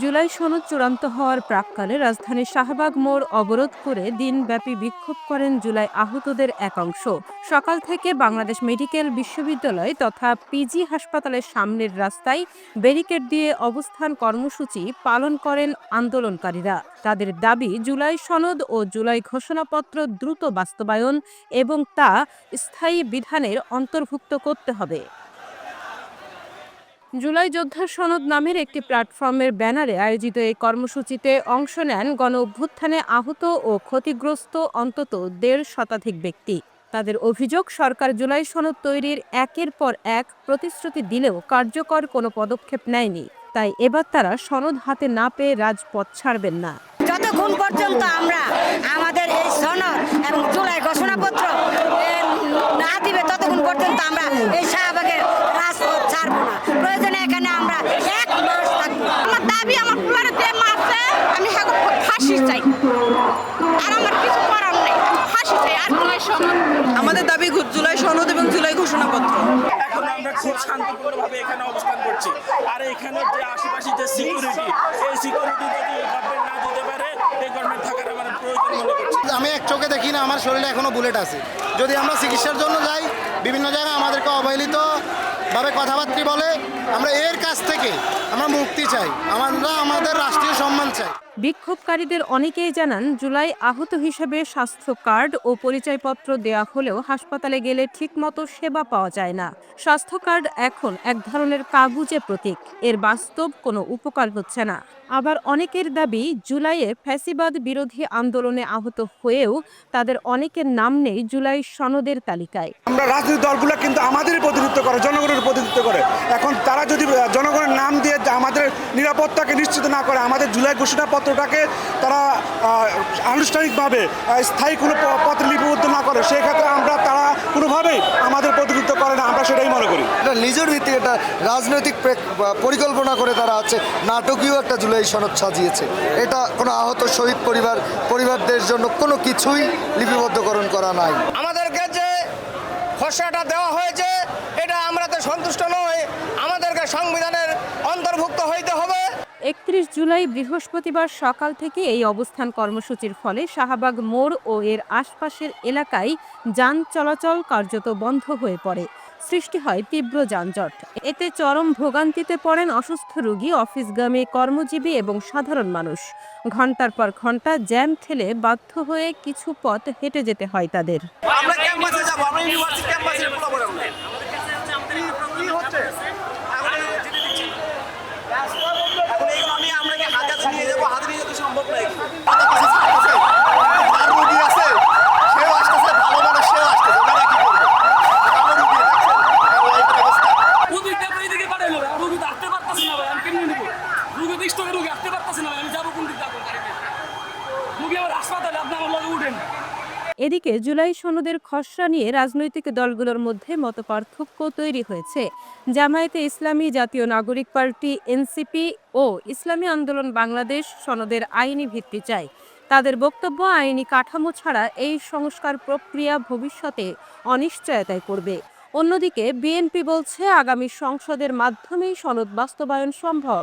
জুলাই সনদ চূড়ান্ত হওয়ার প্রাক্কালে রাজধানীর শাহবাগ মোড় অবরোধ করে দিনব্যাপী বিক্ষোভ করেন জুলাই আহতদের একাংশ। সকাল থেকে বাংলাদেশ মেডিকেল বিশ্ববিদ্যালয় তথা পিজি হাসপাতালের সামনের রাস্তায় ব্যারিকেড দিয়ে অবস্থান কর্মসূচি পালন করেন আন্দোলনকারীরা। তাদের দাবি, জুলাই সনদ ও জুলাই ঘোষণাপত্র দ্রুত বাস্তবায়ন এবং তা স্থায়ী বিধানের অন্তর্ভুক্ত করতে হবে। জুলাই যোদ্ধা সনদ নামের একটি প্ল্যাটফর্মের ব্যানারে আয়োজিত এই কর্মসূচিতে অংশ নেন গণঅভ্যুত্থানে আহত ও ক্ষতিগ্রস্ত অন্তত ১.৫ শতাধিক ব্যক্তি। তাদের অভিযোগ, সরকার জুলাই সনদ তৈরির একের পর এক প্রতিশ্রুতি দিলেও কার্যকর কোনো পদক্ষেপ নেয়নি। তাই এবার তারা সনদ হাতে না পেয়ে রাজপথ ছাড়বেন না। যতক্ষণ পর্যন্ত আমরা আমাদের এই সনদ এবং জুলাই ঘোষণাপত্র না দিবে ততক্ষণ পর্যন্ত আমরা এই শাহবাগের রাজপথ ছাড়বো না। প্রয়োজনে এখানে আমরা 1 মাস থাকবো। আমার দাবি, আমার পুলারে যে মারছে আমি ফাঁসি চাই, আর আমার কিছু করার নেই, ফাঁসি চাই। আর জুলাই সনদ, আমাদের দাবি জুলাই সনদ এবং জুলাই ঘোষণাপত্র। এখন আমরা খুব শান্তিপূর্ণভাবে এখানে অবস্থান করছি, আর এখানে যে আশেপাশে যে সিকিউরিটি, এই সিকিউরিটি যদি গভর্নমেন্ট না দিতে পারে, এই গভর্নমেন্ট থাকার আমার প্রয়োজন মনে করছি। আমি এক চোখে দেখি না, আমার শরীরে এখনো বুলেট আছে। যদি আমরা চিকিৎসার জন্য যাই, বিভিন্ন জায়গায় আমাদেরকে অবহেলিতভাবে কথাবার্তা বলে, আমরা এর কাছ থেকে আমরা মুক্তি চাই, আমরা আমাদের রাষ্ট্রীয় সম্মান চাই। বিক্ষোভকারীদের অনেকেই জানান, জুলাই আহত হিসেবে স্বাস্থ্য কার্ড ও পরিচয়পত্র দেয়া হলেও হাসপাতালে গেলে ঠিকমতো সেবা পাওয়া যায় না। স্বাস্থ্য কার্ড এখন এক ধরনের কাগুজে প্রতীক, এর বাস্তব কোনো উপকার হচ্ছে না। আবার অনেকের দাবি, জুলাইয়ে ফ্যাসিবাদ বিরোধী আন্দোলনে আহত হয়েও তাদের অনেকের নাম নেই জুলাই সনদের তালিকায়। আমরা রাজনৈতিক দলগুলো কিন্তু আমাদেরই প্রতিনিধিত্ব করে, জনগণের প্রতিনিধিত্ব করে। এখন তারা যদি জনগণের নাম দিয়ে আমাদের নিরাপত্তাকে নিশ্চিত না করে, আমাদের জুলাই ঘোষণাপত্রটাকে তারা আনুষ্ঠানিকভাবে স্থায়ী কোনো পত্রে লিপিবদ্ধ না করে, সেক্ষেত্রে তারা কোনোভাবেই আমাদের প্রতিনিধিত্ব করে না, আমরা সেটাই মনে করি। এটা নিজের ভিত্তিক একটা রাজনৈতিক পরিকল্পনা করে তারা আছে, নাটকীয় একটা জুলাই সনদ সাজিয়েছে। এটা কোনো আহত শহীদ পরিবারদের জন্য কোনো কিছুই লিপিবদ্ধকরণ করা নাই। আমাদেরকে যে খসড়াটা দেওয়া হয়েছে, এটা আমরা তো সন্তুষ্ট নই, আমাদেরকে সংবিধানের অন্তর্ভুক্ত হইতে হবে। ৩১ জুলাই বৃহস্পতিবার সকাল থেকে এই অবস্থান কর্মসূচির ফলে শাহবাগ মোড় ও এর আশপাশের এলাকায় যান চলাচল কার্যত বন্ধ হয়ে পড়ে। সৃষ্টি হয় তীব্র যানজট। এতে চরম ভোগান্তিতে পড়েন অসুস্থ রোগী, অফিসগামী কর্মজীবী এবং সাধারণ মানুষ। ঘন্টার পর ঘন্টা জ্যাম ঠেলে বাধ্য হয়ে কিছু পথ হেঁটে যেতে হয় তাদের। আমরা ক্যাম্পাসে যাব, আমরা ইউনিভার্সিটি ক্যাম্পাসে এদিকে জুলাই সনদের খসড়া নিয়ে রাজনৈতিক দলগুলোর মধ্যে মতপার্থক্য তৈরি হয়েছে। জামায়াতে ইসলামী, জাতীয় নাগরিক পার্টি, এনসিপি ও ইসলামী আন্দোলন বাংলাদেশ সনদের আইনি ভিত্তি চায়। তাদের বক্তব্য, আইনি কাঠামো ছাড়া এই সংস্কার প্রক্রিয়া ভবিষ্যতে অনিশ্চয়তায় পড়বে। অন্যদিকে বিএনপি বলছে, আগামী সংসদের মাধ্যমেই সনদ বাস্তবায়ন সম্ভব।